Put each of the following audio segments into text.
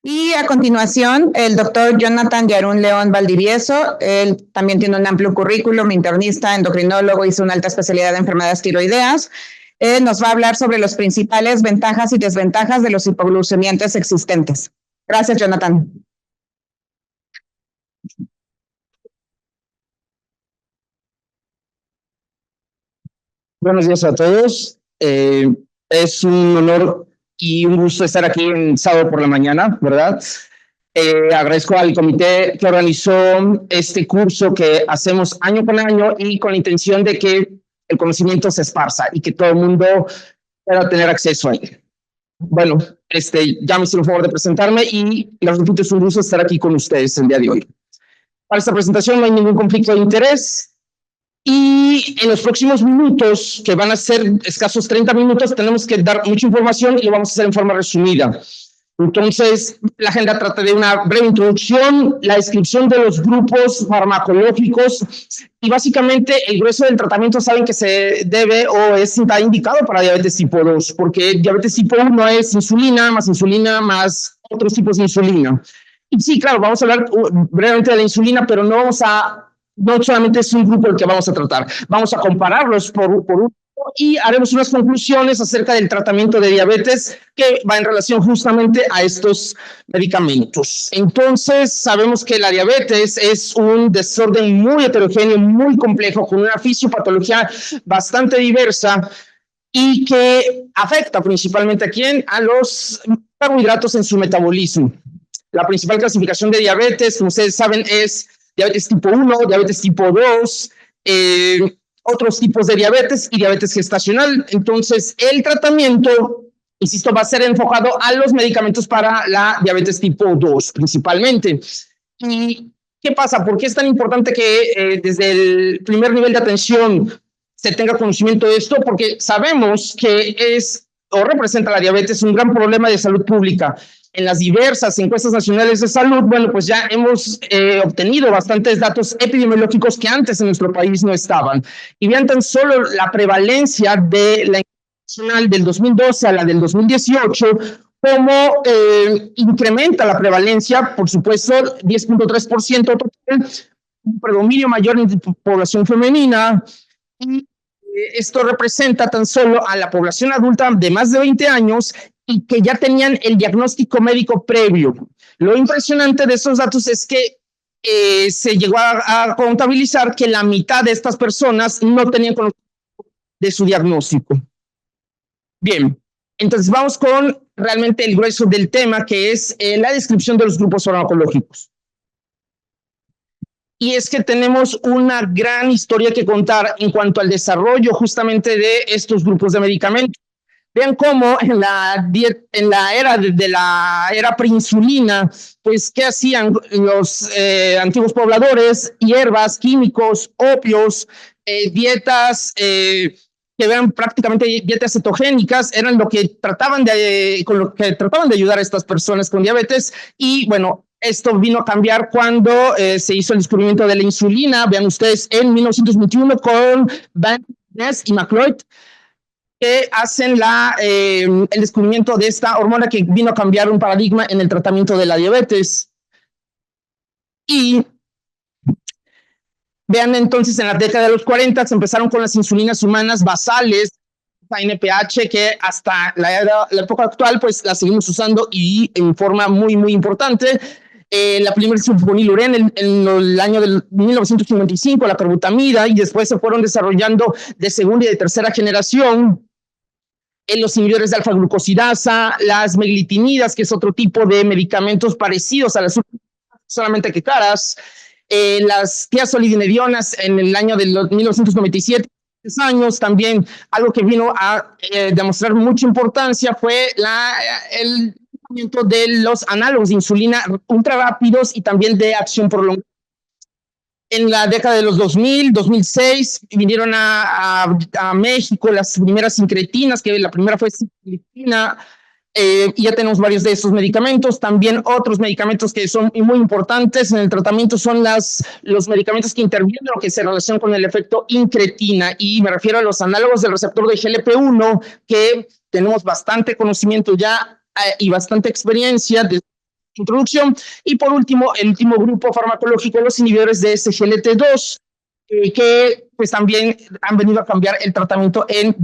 Y a continuación, el doctor Jonathan Yarún León Valdivieso. Él también tiene un amplio currículum, internista, endocrinólogo, hizo una alta especialidad de enfermedades tiroideas. Él nos va a hablar sobre las principales ventajas y desventajas de los hipoglucemiantes existentes. Gracias, Jonathan. Buenos días a todos. Es un honor y un gusto estar aquí en sábado por la mañana, ¿verdad? Agradezco al comité que organizó este curso que hacemos año con año y con la intención de que el conocimiento se esparza y que todo el mundo pueda tener acceso a él. Bueno, ya me hicieron el favor de presentarme y les repito, es un gusto estar aquí con ustedes el día de hoy. Para esta presentación no hay ningún conflicto de interés. Y en los próximos minutos, que van a ser escasos 30 minutos, tenemos que dar mucha información y lo vamos a hacer en forma resumida. Entonces, la agenda trata de una breve introducción, la descripción de los grupos farmacológicos y básicamente el grueso del tratamiento saben que se debe o está indicado para diabetes tipo 2, porque diabetes tipo 1 es insulina más otros tipos de insulina. Y sí, claro, vamos a hablar brevemente de la insulina, pero no solamente es un grupo el que vamos a tratar, vamos a compararlos por uno y haremos unas conclusiones acerca del tratamiento de diabetes que va en relación justamente a estos medicamentos. Entonces, sabemos que la diabetes es un desorden muy heterogéneo, muy complejo, con una fisiopatología bastante diversa y que afecta principalmente a quién, a los carbohidratos en su metabolismo. La principal clasificación de diabetes, como ustedes saben, es diabetes tipo 1, diabetes tipo 2, otros tipos de diabetes y diabetes gestacional. Entonces, el tratamiento, insisto, va a ser enfocado a los medicamentos para la diabetes tipo 2 principalmente. ¿Y qué pasa? ¿Por qué es tan importante que desde el primer nivel de atención se tenga conocimiento de esto? Porque sabemos que es o representa la diabetes un gran problema de salud pública. En las diversas encuestas nacionales de salud, bueno, pues ya hemos obtenido bastantes datos epidemiológicos que antes en nuestro país no estaban. Y vean tan solo la prevalencia de la nacional del 2012 a la del 2018, cómo incrementa la prevalencia, por supuesto, 10.3% total, un predominio mayor en población femenina, y esto representa tan solo a la población adulta de más de 20 años y que ya tenían el diagnóstico médico previo. Lo impresionante de estos datos es que se llegó a contabilizar que la mitad de estas personas no tenían conocimiento de su diagnóstico. Bien, entonces vamos con realmente el grueso del tema, que es la descripción de los grupos farmacológicos. Y es que tenemos una gran historia que contar en cuanto al desarrollo justamente de estos grupos de medicamentos. Vean cómo en la era de la era preinsulina, pues, ¿qué hacían los antiguos pobladores? Hierbas, químicos, opios, dietas que eran prácticamente dietas cetogénicas, eran lo que con lo que trataban de ayudar a estas personas con diabetes. Y bueno, esto vino a cambiar cuando se hizo el descubrimiento de la insulina. Vean ustedes, en 1921 con Van Ness y McLeod, que hacen el descubrimiento de esta hormona que vino a cambiar un paradigma en el tratamiento de la diabetes. Y vean entonces, en la década de los 40 se empezaron con las insulinas humanas basales, NPH, que hasta la época actual pues la seguimos usando y en forma muy, muy importante. La primera sulfonilurea en el año del 1955, la carbutamida, y después se fueron desarrollando de segunda y de tercera generación los inhibidores de alfa-glucosidasa, las meglitinidas, que es otro tipo de medicamentos parecidos a las solamente que caras, las tiazolidinedionas en el año del 1997, años también. Algo que vino a demostrar mucha importancia fue el de los análogos de insulina ultra rápidos y también de acción prolongada. En la década de los 2000, 2006, vinieron a México las primeras incretinas, que la primera fue incretina, y ya tenemos varios de esos medicamentos. También otros medicamentos que son muy importantes en el tratamiento son los medicamentos que intervienen o que se relacionan con el efecto incretina, y me refiero a los análogos del receptor de GLP-1, que tenemos bastante conocimiento ya y bastante experiencia de introducción. Y por último, el último grupo farmacológico, los inhibidores de SGLT2, que pues también han venido a cambiar el tratamiento en...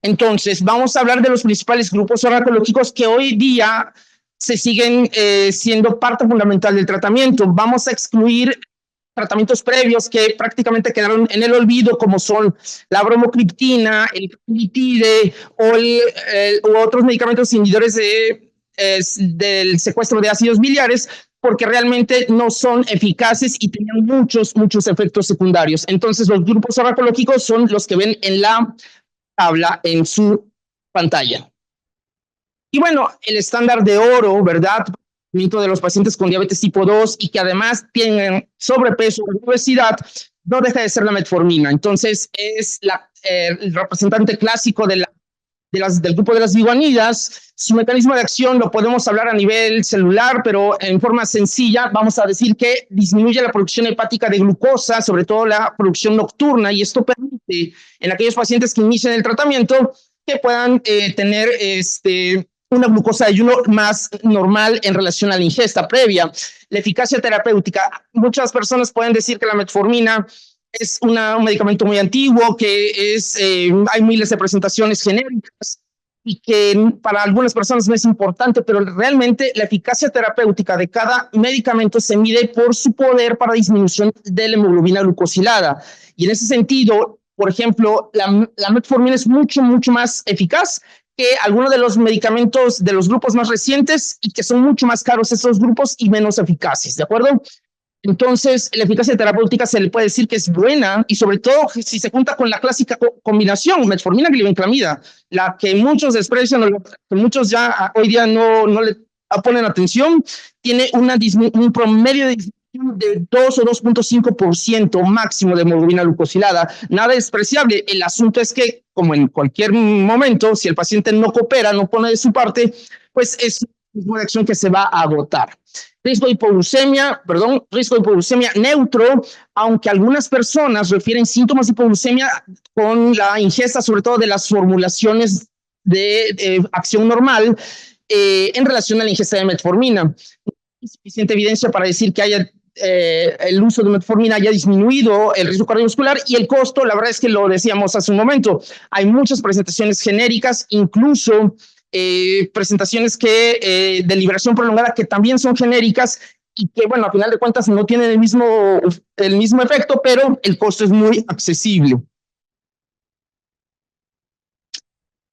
Entonces, vamos a hablar de los principales grupos farmacológicos que hoy día se siguen siendo parte fundamental del tratamiento. Vamos a excluir tratamientos previos que prácticamente quedaron en el olvido, como son la bromocriptina, el capilitide u otros medicamentos inhibidores del secuestro de ácidos biliares, porque realmente no son eficaces y tenían muchos efectos secundarios. Entonces, los grupos farmacológicos son los que ven en la tabla en su pantalla. Y bueno, el estándar de oro, ¿verdad? De los pacientes con diabetes tipo 2 y que además tienen sobrepeso o obesidad, no deja de ser la metformina. Entonces, es el representante clásico del grupo de las biguanidas. Su mecanismo de acción lo podemos hablar a nivel celular, pero en forma sencilla vamos a decir que disminuye la producción hepática de glucosa, sobre todo la producción nocturna, y esto permite en aquellos pacientes que inician el tratamiento que puedan tener una glucosa de ayuno más normal en relación a la ingesta previa. La eficacia terapéutica. Muchas personas pueden decir que la metformina es un medicamento muy antiguo, que hay miles de presentaciones genéricas y que para algunas personas no es importante, pero realmente la eficacia terapéutica de cada medicamento se mide por su poder para disminución de la hemoglobina glucosilada. Y en ese sentido, por ejemplo, la metformina es mucho más eficaz que algunos de los medicamentos de los grupos más recientes y que son mucho más caros estos grupos y menos eficaces, ¿de acuerdo? Entonces, la eficacia terapéutica se le puede decir que es buena y sobre todo si se junta con la clásica combinación metformina-glibenclamida, la que muchos desprecian, que muchos ya hoy día no le ponen atención, tiene un promedio de 2 o 2.5% máximo de hemoglobina glucosilada, nada despreciable. El asunto es que, como en cualquier momento, si el paciente no coopera, no pone de su parte, pues es una acción que se va a agotar. Riesgo de hipoglucemia neutro, aunque algunas personas refieren síntomas de hipoglucemia con la ingesta, sobre todo de las formulaciones de acción normal en relación a la ingesta de metformina. No hay suficiente evidencia para decir que el uso de metformina haya disminuido el riesgo cardiovascular y el costo, la verdad es que lo decíamos hace un momento, hay muchas presentaciones genéricas, incluso presentaciones de liberación prolongada que también son genéricas y que, bueno, a final de cuentas no tienen el mismo efecto, pero el costo es muy accesible.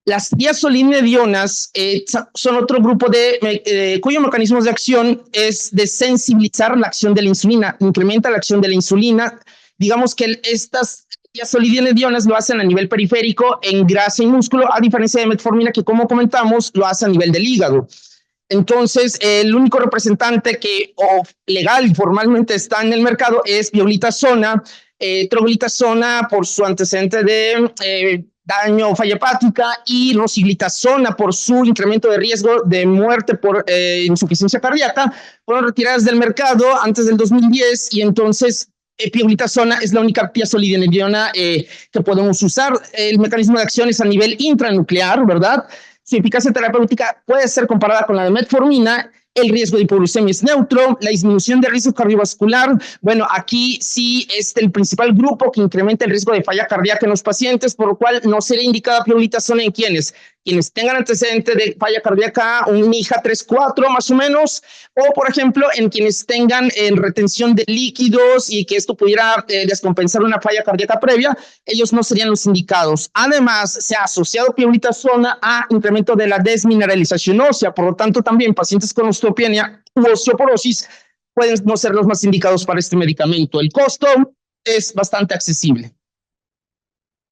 Las diazolinedionas son otro grupo cuyo mecanismo de acción es de sensibilizar la acción de la insulina, incrementa la acción de la insulina. Digamos que estas diazolinedionas lo hacen a nivel periférico en grasa y músculo, a diferencia de metformina que, como comentamos, lo hace a nivel del hígado. Entonces, el único representante que legal y formalmente está en el mercado es pioglitazona, troglitazona por su antecedente de daño o falla hepática y rosiglitazona por su incremento de riesgo de muerte por insuficiencia cardíaca, fueron retiradas del mercado antes del 2010 y entonces pioglitazona es la única diazolinediona que podemos usar. El mecanismo de acción es a nivel intranuclear, ¿verdad? Su eficacia terapéutica puede ser comparada con la de metformina. El riesgo de hipoglucemia es neutro, la disminución de riesgo cardiovascular, bueno, aquí sí es el principal grupo que incrementa el riesgo de falla cardíaca en los pacientes, por lo cual no sería indicada pioglitazona en quienes tengan antecedente de falla cardíaca, un MIJA 3-4 más o menos, o por ejemplo en quienes tengan retención de líquidos y que esto pudiera descompensar una falla cardíaca previa, ellos no serían los indicados. Además, se ha asociado pioglitazona a incremento de la desmineralización ósea, por lo tanto también pacientes con osteopenia u osteoporosis pueden no ser los más indicados para este medicamento. El costo es bastante accesible.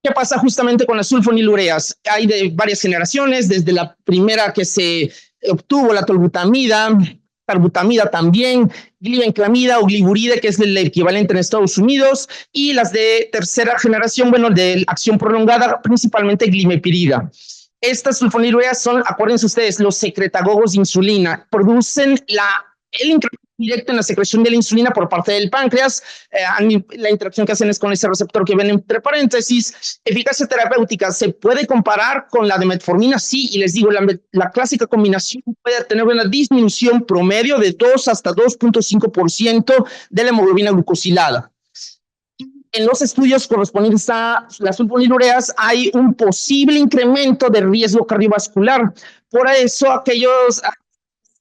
¿Qué pasa justamente con las sulfonilureas? Hay de varias generaciones, desde la primera que se obtuvo, la tolbutamida, carbutamida también, glibenclamida o gliburide, que es el equivalente en Estados Unidos, y las de tercera generación, bueno, de acción prolongada, principalmente glimepirida. Estas sulfonilureas son, acuérdense ustedes, los secretagogos de insulina, producen el incremento directo en la secreción de la insulina por parte del páncreas. La interacción que hacen es con ese receptor que ven entre paréntesis. Eficacia terapéutica se puede comparar con la de metformina, sí, y les digo, la clásica combinación puede tener una disminución promedio de 2 hasta 2.5% de la hemoglobina glucosilada. En los estudios correspondientes a las sulfonilureas hay un posible incremento de riesgo cardiovascular. Por eso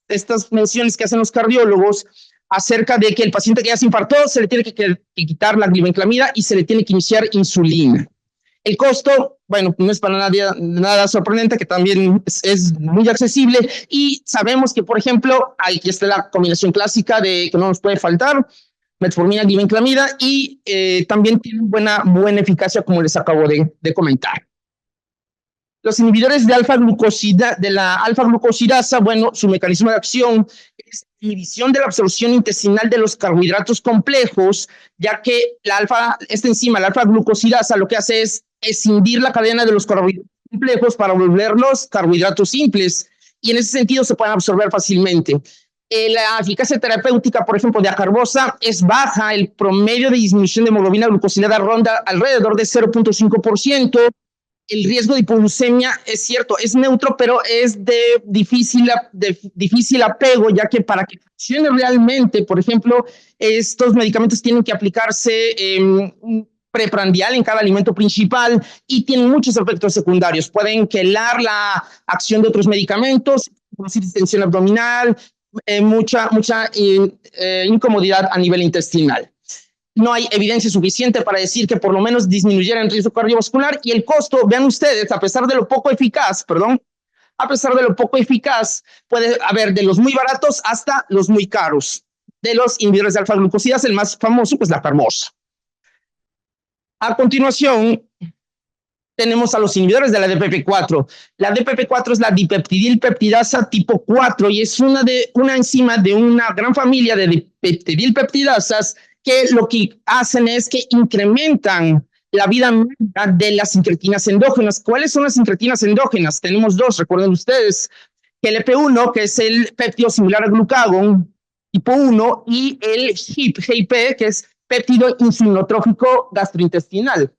estas menciones que hacen los cardiólogos acerca de que el paciente que ya se infartó se le tiene que quitar la glibenclamida y se le tiene que iniciar insulina. El costo, bueno, no es para nada sorprendente, que también es muy accesible, y sabemos que, por ejemplo, aquí está la combinación clásica de que no nos puede faltar, metformina, glibenclamida, y también tiene buena eficacia, como les acabo de comentar. Los inhibidores de la alfa-glucosidasa, bueno, su mecanismo de acción es inhibición de la absorción intestinal de los carbohidratos complejos, ya que esta enzima, la alfa-glucosidasa, lo que hace es escindir la cadena de los carbohidratos complejos para volverlos carbohidratos simples, y en ese sentido se pueden absorber fácilmente. La eficacia terapéutica, por ejemplo, de acarbosa es baja. El promedio de disminución de hemoglobina glucosilada ronda alrededor de 0.5%. El riesgo de hipoglucemia es cierto, es neutro, pero es de difícil apego, ya que para que funcione realmente, por ejemplo, estos medicamentos tienen que aplicarse preprandial en cada alimento principal y tienen muchos efectos secundarios. Pueden quelar la acción de otros medicamentos, producir distensión abdominal, mucha incomodidad a nivel intestinal. No hay evidencia suficiente para decir que por lo menos disminuyera el riesgo cardiovascular, y el costo, vean ustedes, a pesar de lo poco eficaz, puede haber de los muy baratos hasta los muy caros. De los inhibidores de alfa-glucosidasa, el más famoso, pues la Carmosa. A continuación, tenemos a los inhibidores de la DPP4. La DPP4 es la dipeptidilpeptidasa tipo 4 y es una enzima de una gran familia de dipeptidilpeptidasas que lo que hacen es que incrementan la vida media de las incretinas endógenas. ¿Cuáles son las incretinas endógenas? Tenemos dos, recuerden ustedes, GLP-1, que es el péptido similar al glucagón tipo 1, y el GIP, que es péptido insulinotrófico gastrointestinal.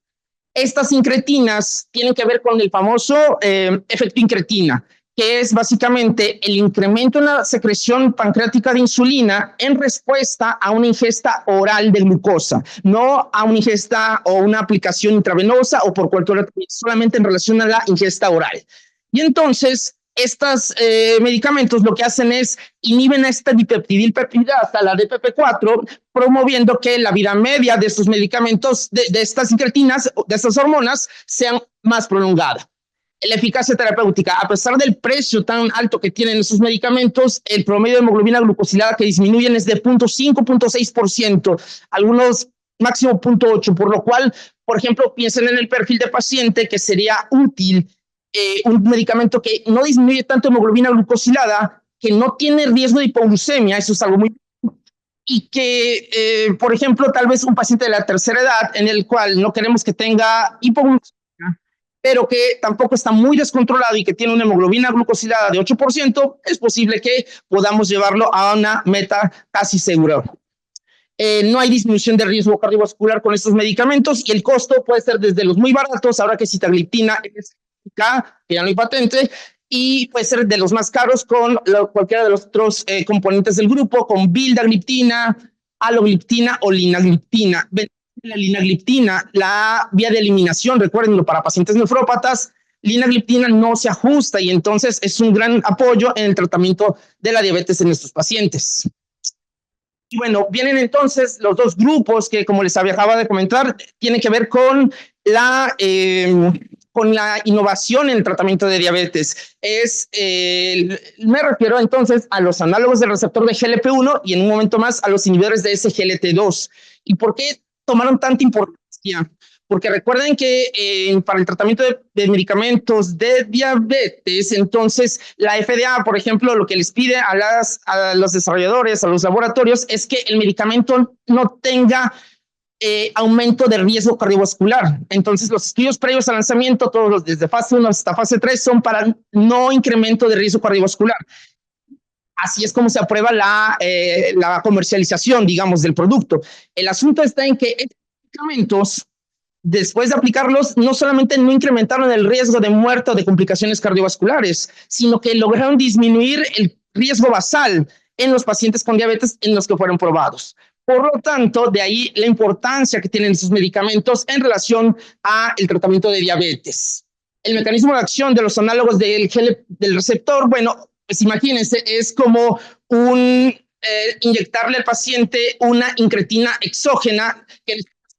Estas incretinas tienen que ver con el famoso efecto incretina, que es básicamente el incremento en la secreción pancreática de insulina en respuesta a una ingesta oral de glucosa, no a una ingesta o una aplicación intravenosa o por cualquier otra, solamente en relación a la ingesta oral. Y entonces, estos medicamentos lo que hacen es inhiben a esta dipeptidilpeptidasa, la DPP4, promoviendo que la vida media de estos medicamentos, de estas incretinas, de estas hormonas, sean más prolongada. La eficacia terapéutica, a pesar del precio tan alto que tienen esos medicamentos, el promedio de hemoglobina glucosilada que disminuyen es de 0.5, 0.6%, algunos máximo 0.8%, por lo cual, por ejemplo, piensen en el perfil de paciente que sería útil un medicamento que no disminuye tanto hemoglobina glucosilada, que no tiene riesgo de hipoglucemia, eso es algo muy... y que, por ejemplo, tal vez un paciente de la tercera edad en el cual no queremos que tenga hipoglucemia, pero que tampoco está muy descontrolado y que tiene una hemoglobina glucosilada de 8%, es posible que podamos llevarlo a una meta casi segura. No hay disminución de riesgo cardiovascular con estos medicamentos y el costo puede ser desde los muy baratos, ahora que sitagliptina es que ya no hay patente, y puede ser de los más caros con cualquiera de los otros componentes del grupo, con vildagliptina, alogliptina o linagliptina. La linagliptina, la vía de eliminación, recuérdenlo, para pacientes nefrópatas, linagliptina no se ajusta y entonces es un gran apoyo en el tratamiento de la diabetes en estos pacientes. Y bueno, vienen entonces los dos grupos que, como les acababa de comentar, tienen que ver con la innovación en el tratamiento de diabetes. Me refiero entonces a los análogos del receptor de GLP-1 y en un momento más a los inhibidores de SGLT2. ¿Y por qué tomaron tanta importancia? Porque recuerden que para el tratamiento de medicamentos de diabetes, entonces la FDA, por ejemplo, lo que les pide a los desarrolladores, a los laboratorios, es que el medicamento no tenga aumento de riesgo cardiovascular. Entonces, los estudios previos al lanzamiento, todos desde fase 1 hasta fase 3, son para no incremento de riesgo cardiovascular. así es como se aprueba la comercialización, digamos, del producto. El asunto está en que estos medicamentos, después de aplicarlos, no solamente no incrementaron el riesgo de muerte o de complicaciones cardiovasculares, sino que lograron disminuir el riesgo basal en los pacientes con diabetes en los que fueron probados. Por lo tanto, de ahí la importancia que tienen esos medicamentos en relación al tratamiento de diabetes. El mecanismo de acción de los análogos del receptor, bueno, pues imagínense, es como inyectarle al paciente una incretina exógena que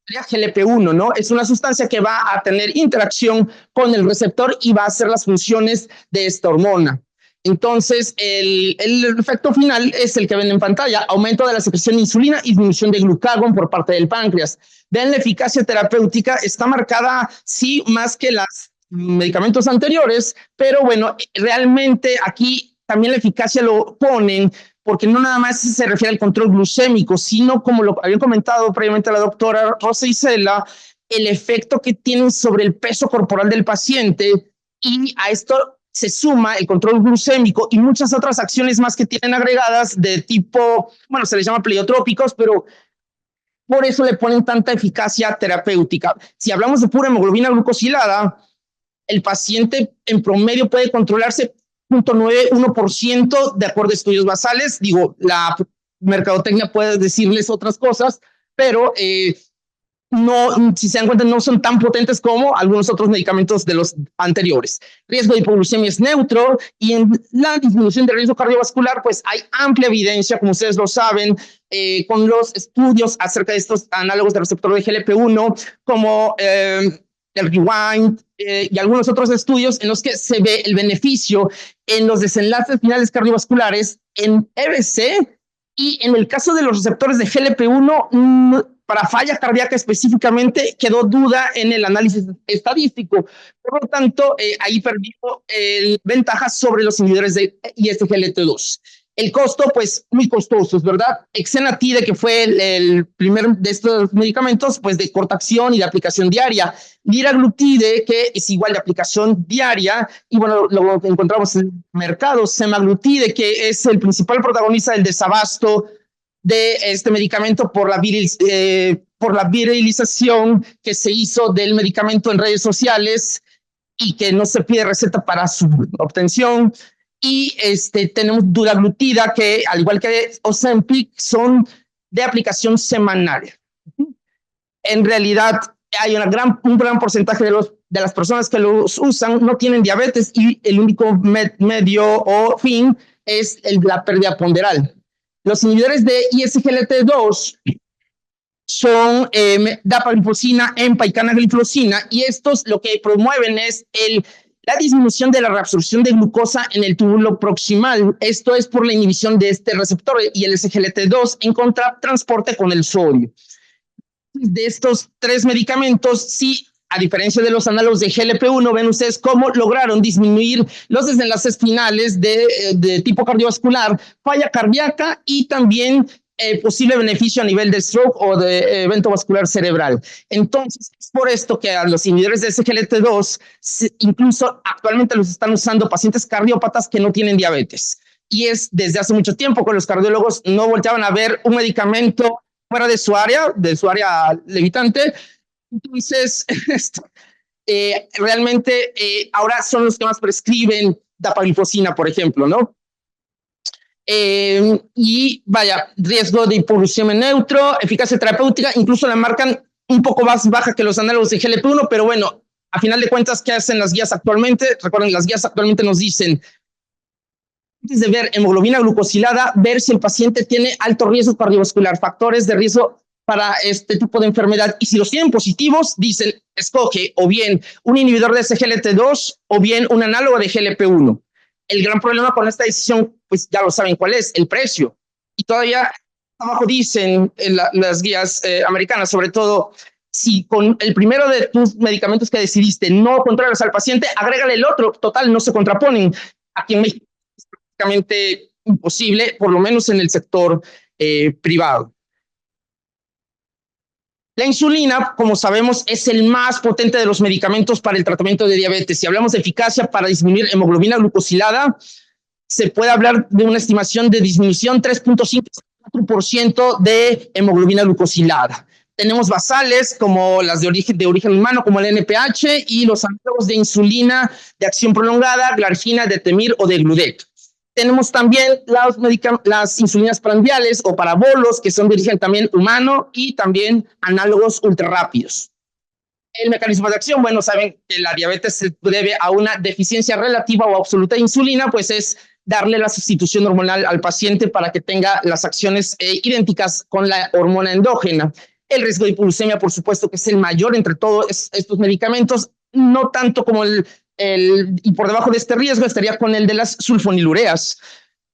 GLP-1, ¿no? Es una sustancia que va a tener interacción con el receptor y va a hacer las funciones de esta hormona. Entonces, el efecto final es el que ven en pantalla: aumento de la secreción de insulina y disminución de glucagón por parte del páncreas. Vean, la eficacia terapéutica está marcada, sí, más que los medicamentos anteriores, pero bueno, realmente aquí también la eficacia lo ponen porque no nada más se refiere al control glucémico, sino, como lo había comentado previamente la doctora Rosa Isela, el efecto que tienen sobre el peso corporal del paciente, y a esto se suma el control glucémico y muchas otras acciones más que tienen agregadas de tipo, bueno, se les llama pleiotrópicos, pero por eso le ponen tanta eficacia terapéutica. Si hablamos de pura hemoglobina glucosilada, el paciente en promedio puede controlarse 0.91% de acuerdo a estudios basales. Digo, la mercadotecnia puede decirles otras cosas, pero no, si se dan cuenta, no son tan potentes como algunos otros medicamentos de los anteriores. Riesgo de hipoglucemia es neutro, y en la disminución del riesgo cardiovascular, pues hay amplia evidencia, como ustedes lo saben, con los estudios acerca de estos análogos de receptor de GLP-1, como el Rewind y algunos otros estudios en los que se ve el beneficio en los desenlaces finales cardiovasculares en EBC, y en el caso de los receptores de GLP-1, para falla cardíaca específicamente, quedó duda en el análisis estadístico. Por lo tanto, ahí perdió ventajas sobre los inhibidores de ISGLT2. El costo, pues, muy costoso, ¿verdad? Exenatide, que fue el primer de estos medicamentos, pues, de corta acción y de aplicación diaria. Liraglutide, que es igual de aplicación diaria, y bueno, lo encontramos en el mercado. Semaglutide, que es el principal protagonista del desabasto de este medicamento por la viralización que se hizo del medicamento en redes sociales y que no se pide receta para su obtención. Y tenemos dulaglutida, que al igual que Ozempic son de aplicación semanal. En realidad hay un gran porcentaje de las personas que los usan no tienen diabetes, y el único medio o fin es la pérdida ponderal. Los inhibidores de ISGLT2 son dapagliflozina, EMPA y canagliflozina, y estos lo que promueven es la disminución de la reabsorción de glucosa en el túbulo proximal. Esto es por la inhibición de este receptor y el SGLT2 en contratransporte con el sodio. De estos tres medicamentos, sí, a diferencia de los análogos de GLP-1, ven ustedes cómo lograron disminuir los desenlaces finales de tipo cardiovascular, falla cardíaca y también posible beneficio a nivel de stroke o de evento vascular cerebral. Entonces, es por esto que a los inhibidores de SGLT2 incluso actualmente los están usando pacientes cardiópatas que no tienen diabetes. Y es desde hace mucho tiempo que los cardiólogos no volteaban a ver un medicamento fuera de su área limitante. Entonces, realmente ahora son los que más prescriben dapagliflozina, por ejemplo, ¿no? Y vaya, riesgo de hipoglucemia neutro, eficacia terapéutica, incluso la marcan un poco más baja que los análogos de GLP-1, pero bueno, a final de cuentas, ¿qué hacen las guías actualmente? Recuerden, las guías actualmente nos dicen, antes de ver hemoglobina glucosilada, ver si el paciente tiene alto riesgo cardiovascular, factores de riesgo para este tipo de enfermedad, y si los tienen positivos, dicen, escoge o bien un inhibidor de SGLT2 o bien un análogo de GLP-1. El gran problema con esta decisión, pues ya lo saben cuál es: el precio. Y todavía abajo dicen en las guías americanas, sobre todo, si con el primero de tus medicamentos que decidiste no controlas al paciente, agrégale el otro, total, no se contraponen. Aquí en México es prácticamente imposible, por lo menos en el sector privado. La insulina, como sabemos, es el más potente de los medicamentos para el tratamiento de diabetes. Si hablamos de eficacia para disminuir hemoglobina glucosilada, se puede hablar de una estimación de disminución 3.5% de hemoglobina glucosilada. Tenemos basales como las de origen humano, como el NPH, y los análogos de insulina de acción prolongada, glargina, detemir o de Gludet. Tenemos también las insulinas prandiales o parabolos, que son de origen también humano, y también análogos ultrarrápidos. El mecanismo de acción, bueno, saben que la diabetes se debe a una deficiencia relativa o absoluta de insulina, pues es darle la sustitución hormonal al paciente para que tenga las acciones idénticas con la hormona endógena. El riesgo de hipoglucemia, por supuesto, que es el mayor entre todos estos medicamentos, no tanto como y por debajo de este riesgo estaría con el de las sulfonilureas.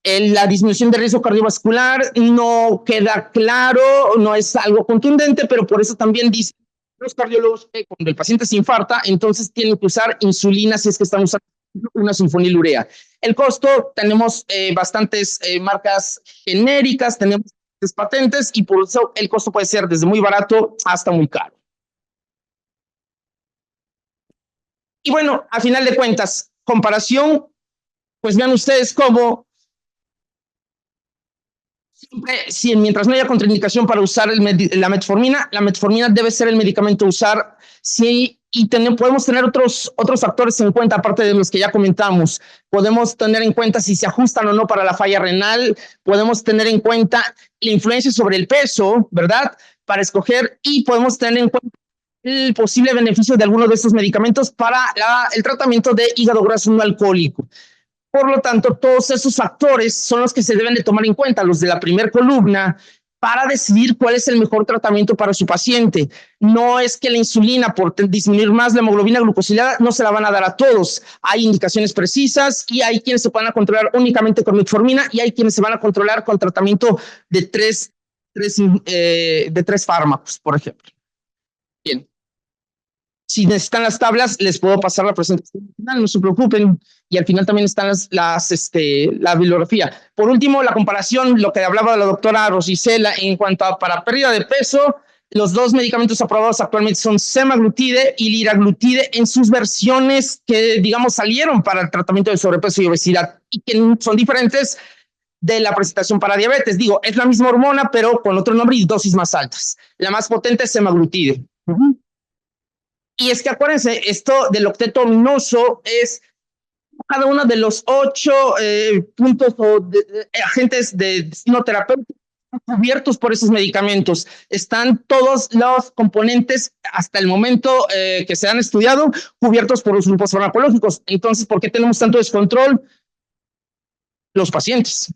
La disminución de riesgo cardiovascular no queda claro, no es algo contundente, pero por eso también dicen los cardiólogos que cuando el paciente se infarta, entonces tienen que usar insulina si es que están usando una sulfonilurea. El costo, tenemos bastantes marcas genéricas, tenemos patentes y por eso el costo puede ser desde muy barato hasta muy caro. Y bueno, a final de cuentas, comparación, pues vean ustedes cómo mientras no haya contraindicación para usar la metformina debe ser el medicamento a usar. Sí, y podemos tener otros factores en cuenta, aparte de los que ya comentamos. Podemos tener en cuenta si se ajustan o no para la falla renal, podemos tener en cuenta la influencia sobre el peso, ¿verdad? Para escoger, y podemos tener en cuenta el posible beneficio de alguno de estos medicamentos para el tratamiento de hígado graso no alcohólico. Por lo tanto, todos esos factores son los que se deben de tomar en cuenta, los de la primera columna, para decidir cuál es el mejor tratamiento para su paciente. No es que la insulina, por disminuir más la hemoglobina glucosilada, no se la van a dar a todos. Hay indicaciones precisas y hay quienes se van a controlar únicamente con metformina y hay quienes se van a controlar con tratamiento de tres fármacos, por ejemplo. Bien. Si necesitan las tablas, les puedo pasar la presentación final, no se preocupen. Y al final también están la bibliografía. Por último, la comparación, lo que hablaba la doctora Rosicela en cuanto a para pérdida de peso, los dos medicamentos aprobados actualmente son semaglutide y liraglutide en sus versiones que, digamos, salieron para el tratamiento de sobrepeso y obesidad y que son diferentes de la presentación para diabetes. Digo, es la misma hormona, pero con otro nombre y dosis más altas. La más potente es semaglutide. Y es que acuérdense, esto del octeto ominoso es cada uno de los 8 puntos o agentes de destino terapéutico cubiertos por esos medicamentos. Están todos los componentes hasta el momento que se han estudiado cubiertos por los grupos farmacológicos. Entonces, ¿por qué tenemos tanto descontrol? Los pacientes.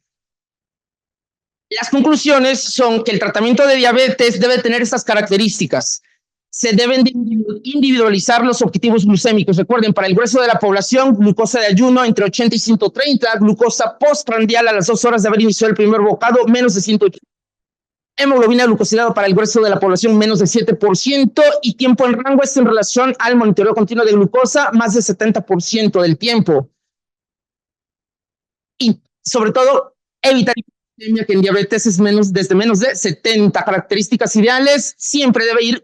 Las conclusiones son que el tratamiento de diabetes debe tener estas características. Se deben de individualizar los objetivos glucémicos. Recuerden, para el grueso de la población, glucosa de ayuno entre 80 y 130, glucosa postprandial a las 2 horas de haber iniciado el primer bocado, menos de 180. Hemoglobina glucosilada para el grueso de la población, menos de 7%, y tiempo en rango es en relación al monitoreo continuo de glucosa, más de 70% del tiempo. Y sobre todo, evitar hipoglucemia, que en diabetes es desde menos de 70. Características ideales, siempre debe ir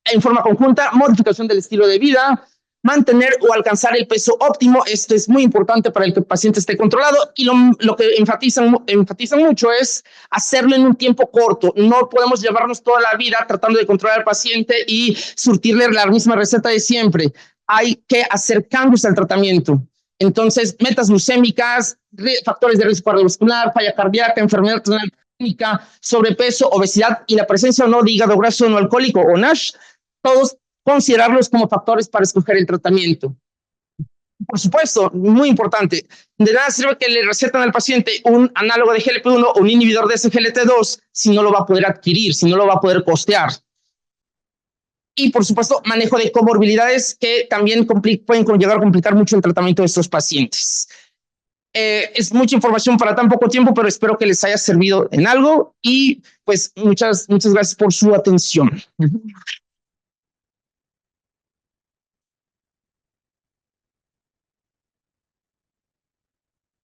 en forma conjunta, modificación del estilo de vida, mantener o alcanzar el peso óptimo. Esto es muy importante para el que el paciente esté controlado, y lo que enfatizan mucho es hacerlo en un tiempo corto. No podemos llevarnos toda la vida tratando de controlar al paciente y surtirle la misma receta de siempre. Hay que hacer cambios al tratamiento. Entonces, metas glucémicas, factores de riesgo cardiovascular, falla cardíaca, enfermedad renal crónica, sobrepeso, obesidad y la presencia o no de hígado graso no alcohólico o NASH, todos considerarlos como factores para escoger el tratamiento. Por supuesto, muy importante, de nada sirve que le recetan al paciente un análogo de GLP-1 o un inhibidor de SGLT2 si no lo va a poder adquirir, si no lo va a poder costear. Y por supuesto, manejo de comorbilidades que también pueden llegar a complicar mucho el tratamiento de estos pacientes. Es mucha información para tan poco tiempo, pero espero que les haya servido en algo y pues muchas gracias por su atención.